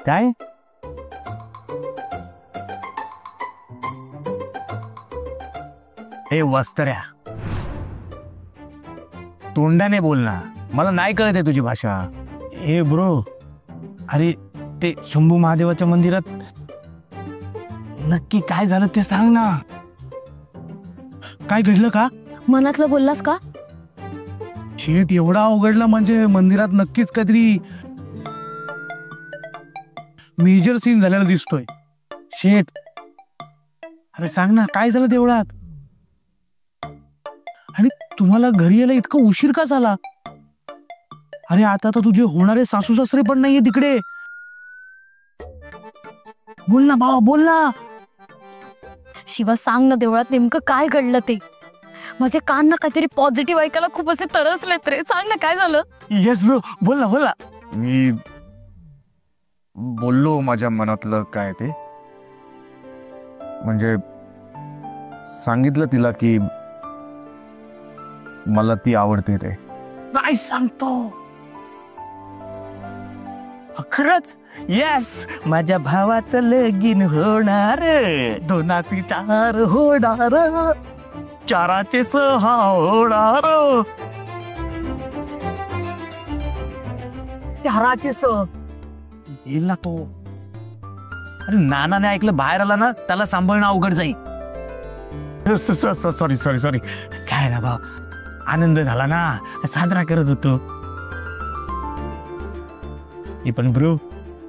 काय? ए वस्त्र्या, तोंडाने बोल ना, मला नाही कळत आहे तुझी भाषा. ए ब्रो, अरे ते शंभू महादेवाच्या मंदिरात नक्की काय झालं ते सांग ना. काय घडलं का? मनातलं बोललास का? शेट, एवढा अवघडला म्हणजे मंदिरात नक्कीच काहीतरी मेजर सीन झालेला दिसतोय. शेट, अरे सांग ना काय झालं तेवढ्यात? आणि तुम्हाला घरी यायला इतका उशीर का झाला? अरे आता तर तुझे होणारे सासू सासरे पण नाहीये तिकडे. बोल ना भावा, बोल ना. शिवा सांग ना, देवळात नेमकं काय घडलं ते? माझे कान ना काहीतरी पॉझिटिव्ह ऐकायला खूप असे तरसलेत रे. सांग ना काय झालं. येस ब्रो, बोल ना बोल ना. मी बोललो माझ्या मनातलं काय ते, म्हणजे सांगितलं तिला की मला ती आवडते रे. काय सांगतो? खरंच? येस, माझ्या भावाचं लगीन होणार, दोनाची चार होणार, चाराचे सहा होणार, चाराचे सह येईल ना तो. अरे नानाने ऐकलं बाहेर आला ना, त्याला सांभाळणं अवघड जाईल. Sorry sorry sorry. काय ना भाऊ, आनंद झाला ना, साजरा करत होतो. हे पण ब्रो,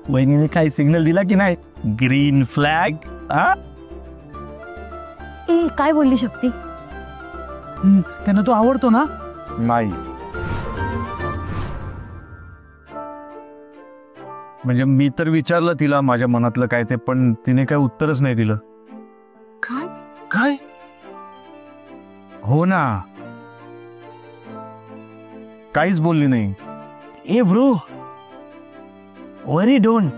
वहिनीने काय सिग्नल दिला की नाही? Green flag. ए काय बोलली शक्ती? त्यांना तो आवडतो ना? नाही, म्हणजे मी तर विचारलं तिला माझ्या मनातलं काय ते, पण तिने काय उत्तरच नाही दिलं. काय काय? हो ना, काहीच बोलली नाही. ए ब्रो, वरी डोंट.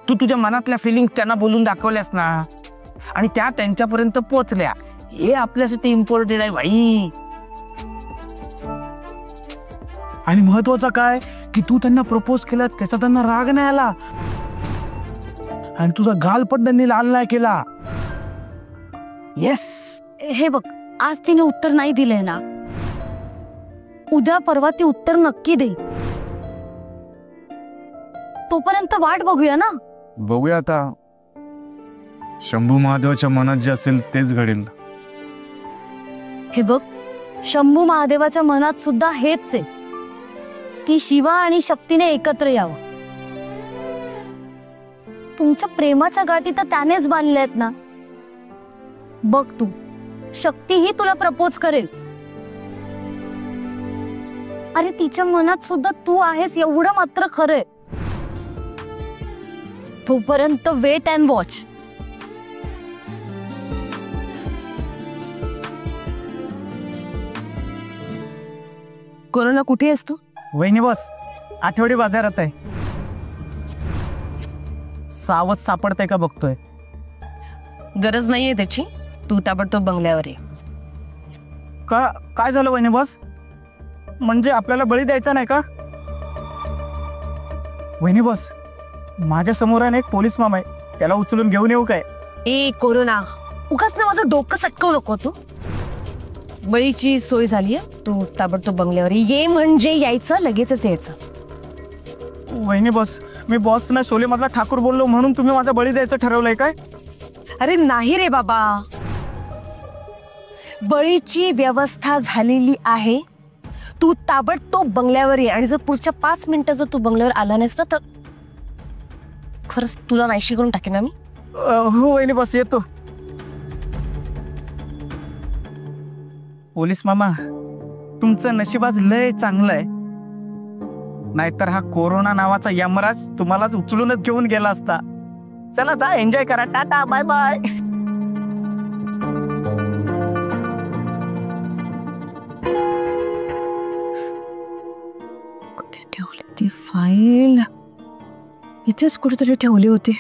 तू तुझ्या मनातल्या फिलिंग त्यांना बोलून दाखवल्यास ना, आणि त्या त्यांच्यापर्यंत पोहोचल्या, हे आपल्यासाठी इम्पॉर्टंट आहे भाई. आणि महत्वाचं काय की तू त्यांना प्रपोज केला, त्याचा त्यांना राग नाही आला, आणि तुझा गाल पण त्यांनी लाल नाही केला. येस. हे बघ, आज तिने उत्तर नाही दिले ना, उद्या परवा ती उत्तर नक्की दे. तोपर्यंत वाट बघूया ना. बघूया आता, शंभू महादेवाच्या मनात जे असेल तेच घडेल. हे बघ, शंभू महादेवाच्या मनात सुद्धा हेच आहे की शिवा आणि शक्तीने एकत्र यावं. तुमच्या प्रेमाच्या गाठी तर त्यानेच बांधल्या आहेत ना. बघ तू, शक्तीही तुला प्रपोज करेल. अरे तिच्या मनात सुद्धा तू आहेस एवढं मात्र खरंय. तोपर्यंत वेट अँड वॉच. कोरोना कुठे आहेस तू? वहिनी बस, आठवडी बाजारात आहे. सावध सापडतंय का बघतोय. गरज नाहीये त्याची, तू ताबडतोब बंगल्यावर ये. का काय झालं वहिनी बस? म्हणजे आपल्याला बळी द्यायचा नाही का? वहिनी बस, माझ्या समोर आहे एक पोलीस मामा आहे, त्याला उचलून घेऊन येऊ काय? ए कोरोना, उगाच ना माझं डोकं सटकवू नको तू. बळीची सोय झालीये, तू ताबडतोब बंगल्यावर ये. म्हणजे यायचं, लगेचच यायचं. वहिनी बस, मी बॉस ना शोले मधला ठाकूर बोललो म्हणून तुम्ही माझा बळी द्यायचं ठरवलंय काय? अरे नाही रे बाबा, बळीची व्यवस्था झालेली आहे. तू ताबडतोब बंगल्यावर ये, आणि जर पुढच्या 5 मिनिटं जर तू बंगल्यावर आला नाहीस ना, तर खरंच तुला नाहीशी करून टाकेन ना मी. हो वहिनी बस, येतो. पोलीस मामा, तुमचं नशीब आज लय चांगलं आहे, नाहीतर हा कोरोना नावाचा यमराज तुम्हालाच उचलूनच घेऊन गेला असता. चला जा, एन्जॉय करा. Tata, bye bye. कुठे ठेवली ती फाईल? इथेच कुठेतरी ठेवली होती.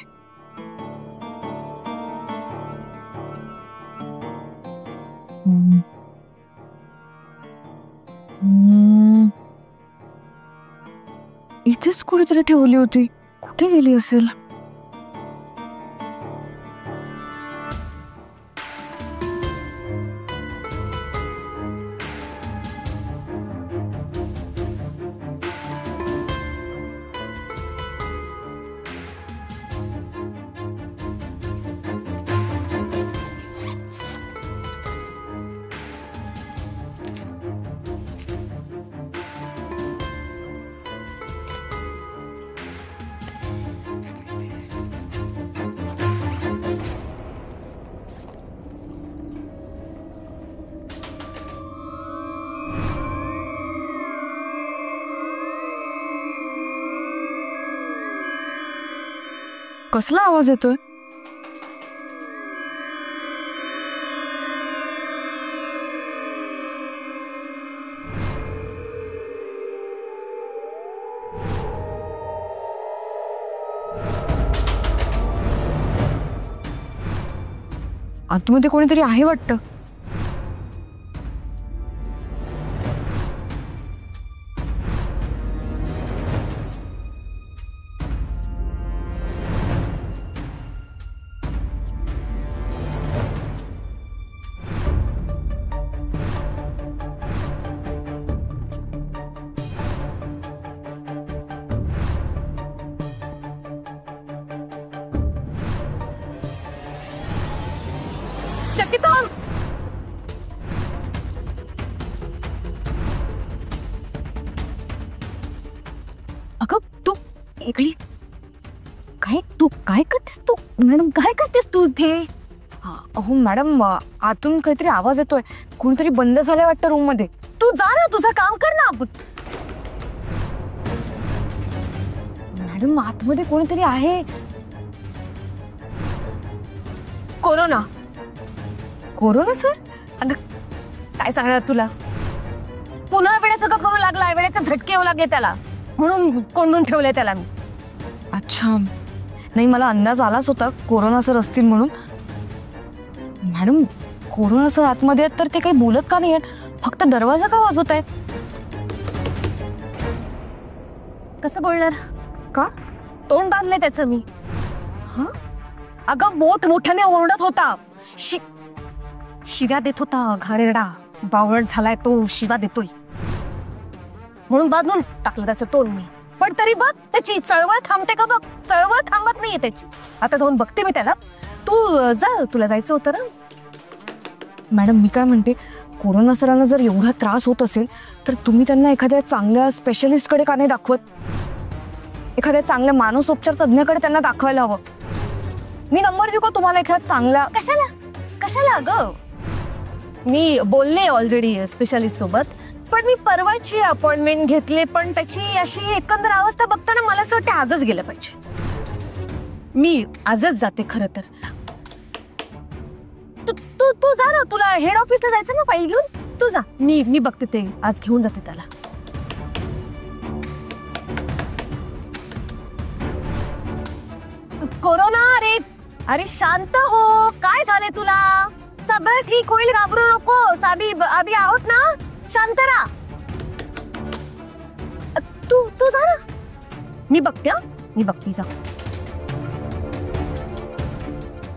इथेच कुठेतरी ठेवली होती. कुठे कुठे गेली असेल? कसला आवाज येतोय? आतमध्ये कोणीतरी आहे वाटतं. शक्यतो अगं तू इकडे काय, तू काय करतेस? तू मॅडम काय करतेस तू इथे? अहो मॅडम, आतून काहीतरी आवाज येतोय. कोणीतरी बंद झालंय वाटतं रूम मध्ये. तू जा ना, तुझं काम कर ना. मॅडम आतमध्ये कोणीतरी आहे. कोरोना. Corona sir? अगं काय सांगणार तुला, पुन्हा वेळेचं का करू लागलाय? वेळेचे झटके येऊ लागले त्याला, म्हणून कोंडून ठेवले त्याला मी. अच्छा, नाही मला अंदाज आलाच होता कोरोना सर असतील म्हणून. मॅडम कोरोना सर आतमध्ये आहेत तर ते काही बोलत का नाही आहेत? फक्त दरवाजा का वाजवत आहेत? कसं बोलणार? का तोंड बांधलंय त्याचं मी? हा अगं मोठ मोठ्याने ओरडत होता, शिव्या देत होता. घाणेरडा बावळट झालाय तो, शिव्या देतोय म्हणून बांधून टाकलं त्याचं तोंड मी. पण तरी बघ त्याची चळवळ थांबते का? बघ चळवळ थांबत नाहीये त्याची. आता जाऊन बघते मी त्याला. तू जा, तुला जायचं होतं ना. मॅडम मी काय म्हणते, कोरोना सरांना जर एवढा त्रास होत असेल तर तुम्ही त्यांना एखाद्या चांगल्या स्पेशलिस्टकडे का नाही दाखवत? एखाद्या चांगल्या मानसोपचार तज्ञाकडे त्यांना दाखवायला हवं. मी नंबर देऊ का तुम्हाला एखाद्या चांगला? कशाला कशाला अगं, मी बोलले ऑलरेडी स्पेशालिस्ट सोबत. पण मी परवाची अपॉइंटमेंट घेतली, पण त्याची अशी एकंदर अवस्था बघताना मला असं वाटतं आजच गेलं पाहिजे. मी आजच जाते खरं तर. तू तू जा ना, तुला हेड ऑफिसला जायचं ना फाईल घेऊन. तू जा, मी बघते ते आज घेऊन जाते त्याला. कोरोना रे, अरे शांत हो. काय झाले तुला? सगळं ठीक होईल, घाबरू नकोस. अभी आहोत ना, शांत राहा. तू जा ना, मी बघते. मी बघते, जा.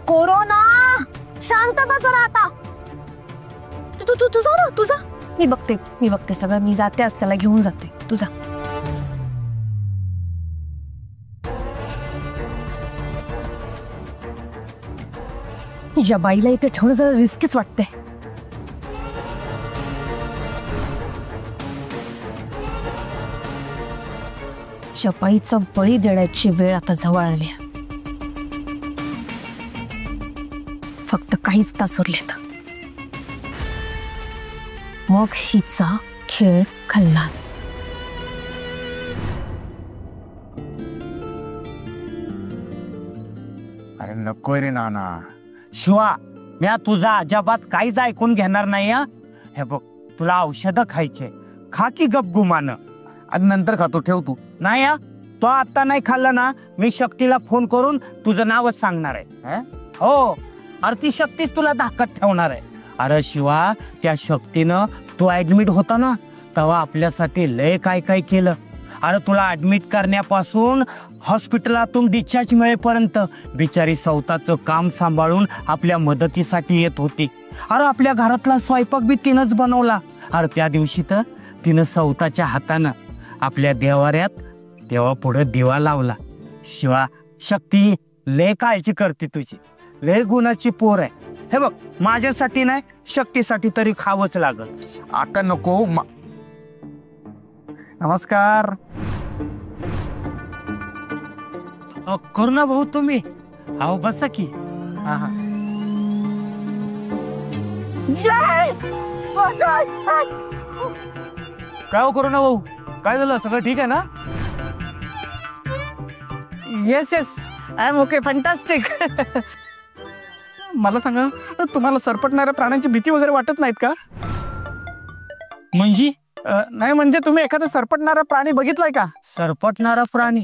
कोरोना शांत बस आता. तू जा ना, तू जा. मी बघते सगळं. मी जाते आज त्याला घेऊन जाते. तू जा. या बाईला इथे ठेवणं जरा रिस्कीच वाटतंय. या बाईचा बळी देण्याची वेळ आता जवळ आली. फक्त काहीच तास उरलेत, मग हिचा खेळ खल्लास. अरे नको रे नाना. शिवा, मी तुझा अजाबात काहीच ऐकून घेणार नाही. हे बघ, तुला औषधं खायचे, खा की गपगुमानं. आणि नंतर खातो, ठेव तू. नाही तो आता नाही खाल्लं ना, मी शक्तीला फोन करून तुझं नावच सांगणार आहे. हो, अरे ती शक्तीच तुला धाकट ठेवणार आहे. अरे शिवा, त्या शक्तीनं तू ऍडमिट होता ना, तेव्हा आपल्यासाठी लय काय काय केलं. अरे तुला ऍडमिट करण्यापासून हॉस्पिटलातून डिस्चार्ज मिळेपर्यंत बिचारी सौताचं काम सांभाळून आपल्या मदतीसाठी येत होती. अरे आपल्या घरातला स्वयंपाक बी तिनंच बनवला. अरे त्या दिवशी तर तिनं सौताच्या हातानं आपल्या देवाऱ्यात देवा पुढे दिवा लावला. शिवा शक्ती लय काळजी करते तुझी, लय गुणाची पोर आहे. हे बघ माझ्यासाठी नाही शक्तीसाठी तरी खावंच लागल. आता नको नमस्कार. करुणा भाऊ तुम्ही अहो बसा की. काय हो करू ना भाऊ, काय झालं? सगळं ठीक आहे ना? Yes yes I am okay fantastic. मला सांगा तुम्हाला सरपटणाऱ्या प्राण्यांची भीती वगैरे वाटत नाहीत का? म्हणजे नाही म्हणजे तुम्ही एखादा सरपटणारा प्राणी बघितलाय का? सरपटणारा प्राणी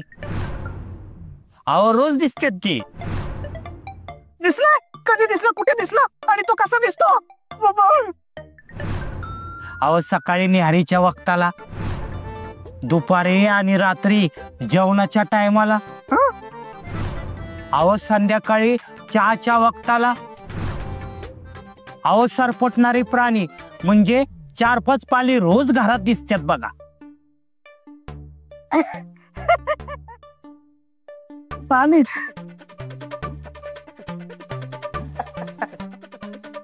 अहो रोज दिसतात ती. दिसला? कधी दिसला? कुठे दिसला? आणि तो कसा दिसतो? अहो सकाळी न्याहारीच्या वक्ताला, दुपारी आणि रात्री जेवणाच्या टायमाला, अहो संध्याकाळी चहाच्या वक्ताला. अहो सरपटणारे प्राणी म्हणजे 4-5 पाली रोज घरात दिसतात बघा. पालीच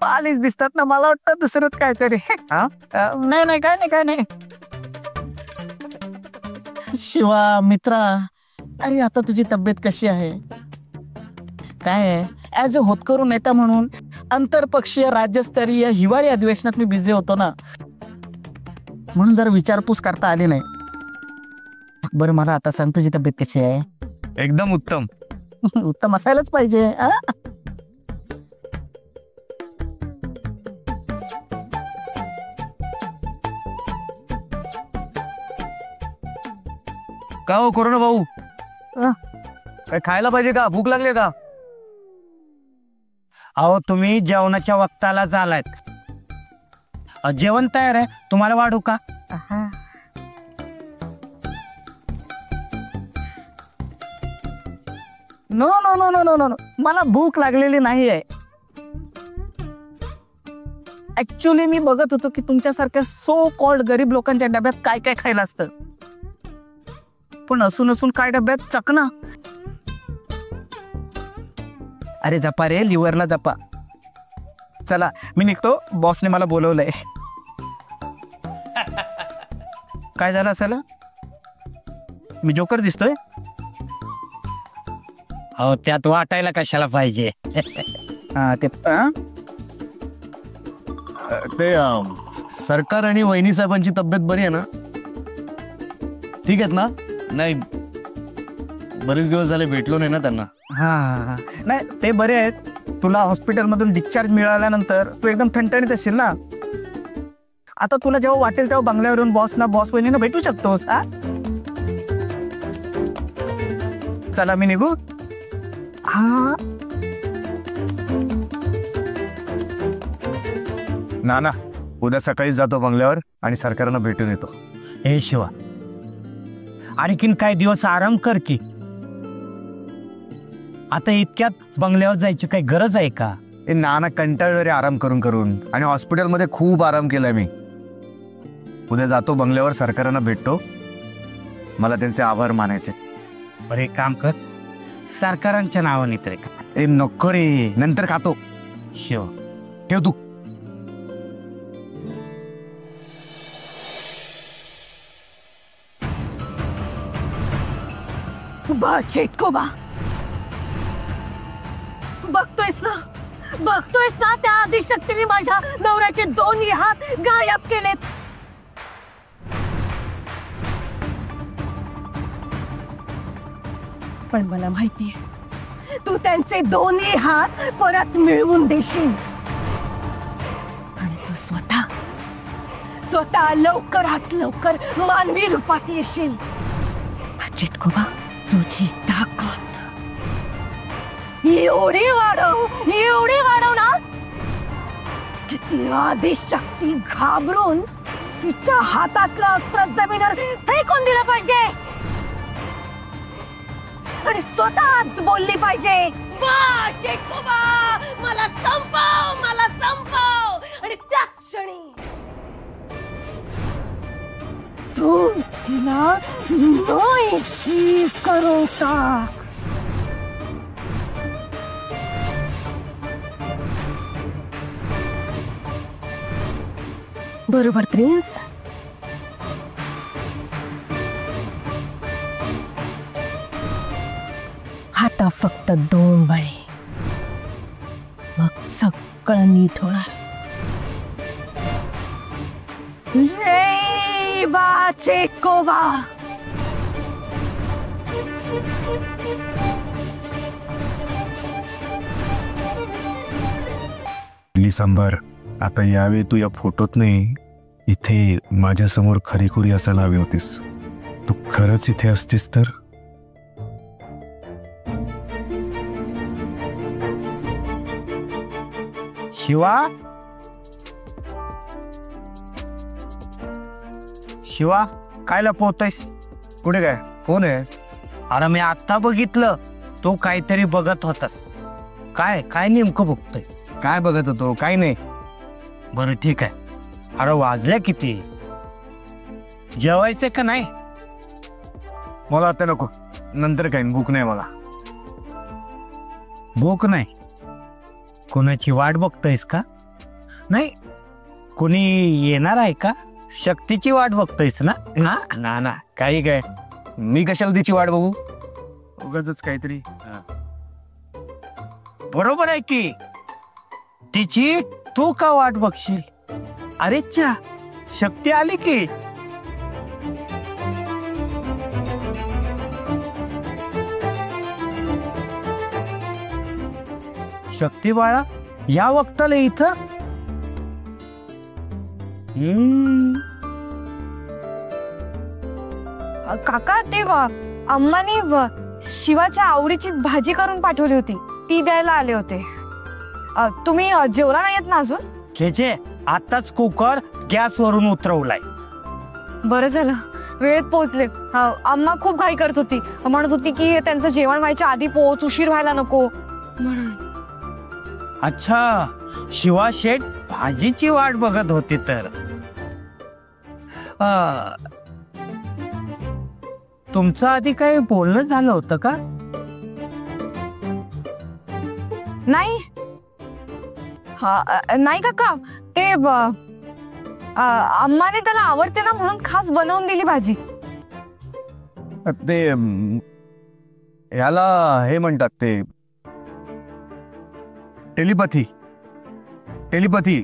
पालीच दिसतात ना. मला वाटतं दुसरंच काहीतरी. नाही नाही काय नाही. शिवा मित्रा, अरे आता तुझी तब्येत कशी आहे? काय आहे, ॲज अ होतकरू नेता म्हणून आंतरपक्षीय राज्यस्तरीय हिवाळी अधिवेशनात मी बिझी होतो ना, म्हणून जरा विचारपूस करता आली नाही. बरं मला आता सांग, तुझी तब्येत कशी आहे? एकदम उत्तम. उत्तम असायलाच पाहिजे. का हो करू ना भाऊ, काय खायला पाहिजे का? भूक लागली का? अहो तुम्ही जेवणाच्या वक्ताला झालात. जेवण तयार आहे, तुम्हाला वाढू का? No no no no no no, मला भूक लागलेली नाही आहे. ऍक्च्युली मी बघत होतो की तुमच्यासारख्या सो कॉल्ड गरीब लोकांच्या डब्यात काय काय खायला असतं, पण असून काय डब्यात चकना. अरे जपा रे, लिव्हरला जपा. चला मी निघतो, बॉसने मला बोलवलंय. काय झालं असेल? मी जोकर दिसतोय? अहो त्यात वाटायला कशाला पाहिजे. ते सरकार आणि वहिनी साहेबांची तब्येत बरी आहे ना? ठीक आहेत ना? नाही बरेच दिवस झाले भेटलो नाही ना त्यांना. हा नाही ते बरे आहेत. तुला हॉस्पिटलमधून डिस्चार्ज मिळाल्यानंतर तू एकदम ठणठणीत असशील ना. आता तुला जेव्हा वाटेल तेव्हा बंगल्यावरून बॉस वहिनीला भेटू शकतोस. चला मी निघू. हा ना उद्या सकाळीच जातो बंगल्यावर आणि सरकारनं भेटून येतो. हे शिवा आणखीन काही दिवस आराम कर की. आता इतक्यात बंगल्यावर जायची काही गरज आहे का? नाना कंटाळलो रे आराम करून करून, आणि हॉस्पिटलमध्ये खूप आराम केलाय मी. उद्या जातो बंगल्यावर, सरकारनं भेटतो. मला त्यांचे आभार मानायचे. बरं एक काम कर, सरकारांच्या नावाने तरी का. ए नको रे, नंतर खातो. शिव ठेव तू. चेटकोबा, बघतोयस ना त्या आदिशक्तीने माझ्या नवऱ्याचे 2 हात गायब केलेत. पण मला माहितीये तू त्यांचे 2 हात परत मिळवून देशील. आणि तू स्वतः लवकरात लवकर मानवी रूपात येशील. चेटकोबा, तुझी ताकद एवढी वाढव ना की ती आदिशक्ती घाबरून तिच्या हातातलं अस्त्र जमिनीवर फेकून दिलं पाहिजे. आणि स्वतःच बोलली पाहिजे, वा चेकोबा, मला संपव, मला संपव. आणि त्याच क्षणी तू तिला नाहीशी करून टाक. बरोबर प्रिन्स. आता फक्त 2 बळी, मग सगळं नीट होणार. ये बा चेकोबा. सांभार, आता यावेळी तू या फोटोत नाही, इथे माझ्यासमोर खरीखुरी असायला हवी होतीस. तू खरंच इथे असतीस तर. शिवा, शिवा, काय लपवतोयस? कुठे काय कोण आहे? अरे मी आता बघितलं, तो काहीतरी बघत होतास. काय काय नेमकं बघतोय? काय बघत होतो? काय नाही. बरं ठीक आहे. अरे वाजल्या किती? जेवायचं का नाही? मला आता नको, नंतर काय, भूक नाही मला. भूक नाही? कोणाची वाट बघतोयस का? नाही, कोणी येणार आहे का? शक्तीची वाट बघतोयस ना? ना ना, काही काय, मी कशाला तिची वाट बघू? उगाचच काहीतरी. बरोबर आहे की, तिची तू का वाट बघशील? अरे च्या, शक्ती आली की. शक्ती बाळा, या वक्ताला इथं? काका, ते अम्मानी शिवाच्या आवडीची भाजी करून पाठवली होती, ती द्यायला आले होते. तुम्ही जेवला नाही येत ना अजून? छे, आताच कुकर गॅसवरून उतरवलाय. बरं झालं, वेळेत पोहोचले. अम्मा खूप घाई करत होती, म्हणत होती की त्यांचं जेवण व्हायच्या आधी पोहोच, उशीर व्हायला नको म्हणून. अच्छा, शिवा शेठ भाजीची वाट बघत होती तर. तुमचं आधी काही बोलणं झालं होतं का? नाही. नाही काका, ते अम्माने त्याला आवडते ना म्हणून खास बनवून दिली भाजी. ते याला हे म्हणतात, ते टेलिपॅथी. टेलिपॅथी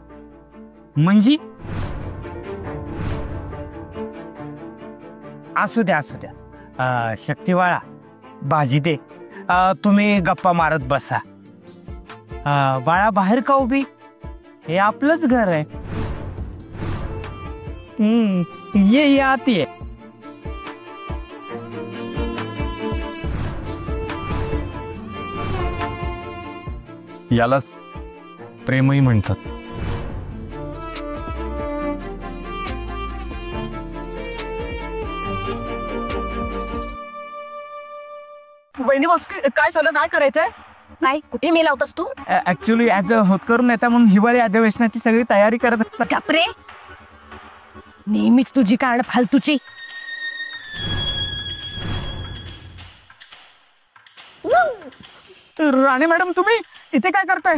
म्हणजे? असू द्या असू द्या. शक्तीवाळा, भाजी दे. तुम्ही गप्पा मारत बसा. बाळा, बाहेर का उभी? हे आपलंच घर आहे. ये आत ये. यालाच प्रेमही म्हणतात. वहिनी बस, काय झालं? काय करायचंय? नाही, कुठे मेला होतास तू? ऍक्च्युली ऍज अ होतकरून नेता म्हणून हिवाळी अधिवेशनाची सगळी तयारी करत असतात. कापरे, नेहमीच तुझी कारण फालतूची. राणे मॅडम, तुम्ही इथे काय करताय?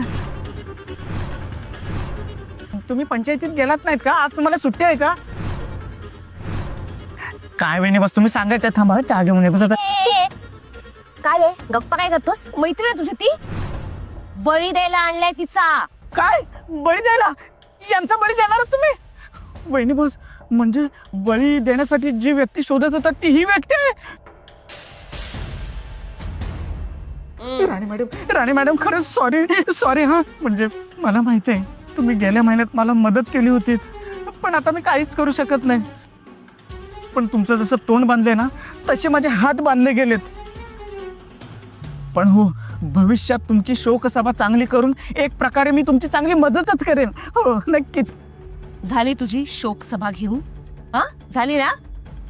तुम्ही पंचायतीत गेलात नाहीत का? आज तुम्हाला सुट्टी आहे का? काय वेणी बस, तुम्ही सांगायचं. थांबा, चहा घेऊन येतो. काय रे, गप्पा काय करतोस? मैत्रीण आहे तुझी ती? बळी द्यायला आणलाय तिचा. काय बळी द्यायला? यांचा बळी देणार तुम्ही? वहिनी बस, म्हणजे बळी देण्यासाठी जी व्यक्ती शोधत होता ती ही व्यक्ती आहे? राणी मॅडम, खरंच सॉरी. हा, म्हणजे मला माहिती आहे तुम्ही गेल्या महिन्यात मला मदत केली होती, पण आता मी काहीच करू शकत नाही. पण तुमचं जसं तोंड बांधले ना, तसे माझे हात बांधले गेलेत. पण हो, भविष्यात तुमची शोकसभा चांगली करून एक प्रकारे मी तुमची चांगली मदतच करेन. हो, नक्कीच. झाली तुझी शोक सभा घेऊन? झाली ना?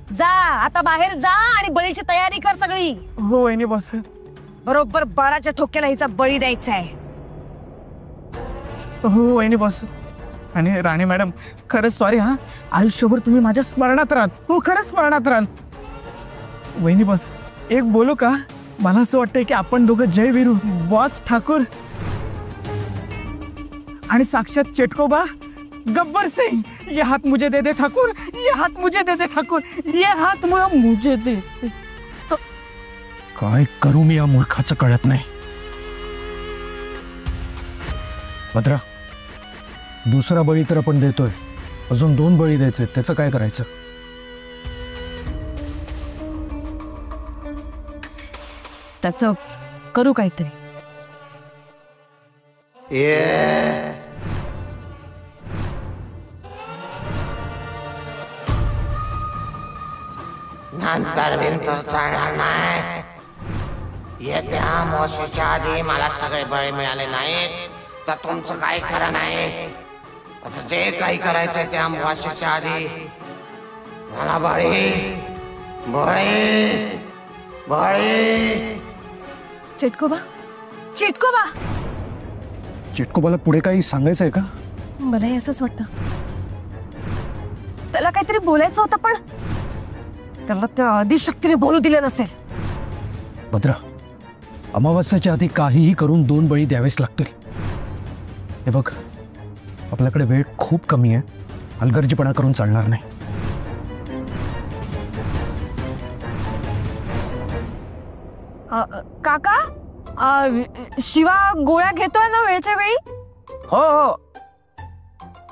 जा आता बाहेर जा आणि बळीची तयारी कर सगळी. हो वहिनी बॉस. बरोबर 12च्या ठोक्याला हिचा बळी द्यायचा आहे. हो वहिनी बॉस. आणि राणे मॅडम खरंच सॉरी हा. आयुष्यभर तुम्ही माझ्या स्मरणात राहाल. हो खरंच स्मरणात राहाल. वहिनी बॉस एक बोलू का? मला असं वाटतंय की आपण दोघं जय वीरू बॉस ठाकूर आणि साक्षात चेटकोबा गब्बर सिंग. ये हात मुझे दे दे ठाकूर, ये हात मुझे दे दे ठाकूर, ये हात मुझे दे दे. काय करू मी या मूर्खाचं कळत नाही. भद्रा, दुसरा बळी तर आपण देतोय, अजून 2 बळी द्यायचे, त्याचं काय करायचं? त्याचं करू काहीतरी. नंतर बिंतर चालणार नाही. येत्या अमावस्येच्या आधी मला सगळे बळी मिळाले नाहीत तर तुमचं काही खरं नाही. आता जे काही करायचंय ते अमावस्येच्या आधी मला बळी बळी बळी. चेटकोबा चेटकोबा. चिटकोबाला पुढे काही सांगायचंय का? मलाही असंच वाटतं. त्याला काहीतरी बोलायचं होतं पण त्याला त्या आदिशक्तीने बोलू दिलं नसेल. भद्रा, अमावस्येच्या आधी काहीही करून 2 बळी द्यावेच लागतील. हे बघ, आपल्याकडे वेळ खूप कमी आहे, हलगर्जीपणा करून चालणार नाही. काका शिवा गोळ्या घेतोय ना वेळच्या वेळी? हो हो.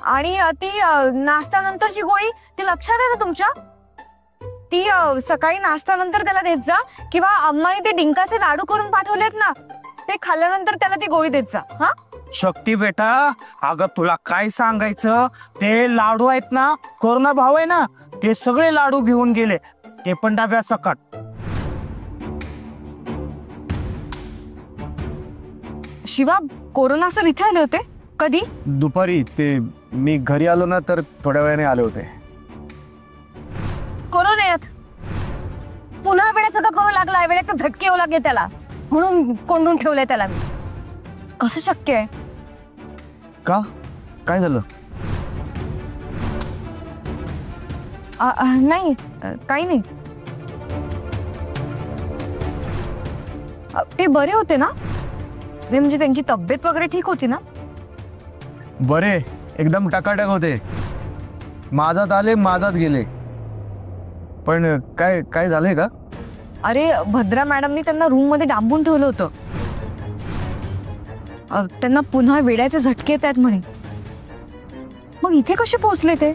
आणि ती नाश्त्यानंतरची गोळी ती लक्षात आहे ना तुमच्या? ती सकाळी नाश्त्यानंतर त्याला देत जा किंवा अम्माने ते डिंकाचे लाडू करून पाठवलेत ना ते खाल्ल्यानंतर त्याला ती गोळी देत जा. हा शक्ती बेटा, अगं तुला काय सांगायचं, ते लाडू आहेत ना, कोरोना भाव आहे ना, ते सगळे लाडू घेऊन गेले, ते पण डाव्या सकट. शिवा कोरोना सर इथे आले होते कधी? दुपारी ते मी घरी आलो ना तर थोड्या वेळाने आले होते. कोरोनात पुन्हा वेळेचा का करू लागलाय? वेळेचा झटके येऊ लागले त्याला म्हणून कोंडून ठेवलंय त्याला मी. कसं शक्य आहे? का? काय झालं? नाही काही नाही. ते बरे होते ना? म्हणजे त्यांची तब्येत वगैरे ठीक होती ना? बरे, एकदम टकाटक होते. माझात आले माझात गेले. पण काय काय झालंय का? अरे भद्रा मॅडमनी त्यांना रूम मध्ये डांबून ठेवलं होतं. त्यांना पुन्हा वेड्याचे झटके येत आहेत म्हणे. मग इथे कसे पोहोचले ते?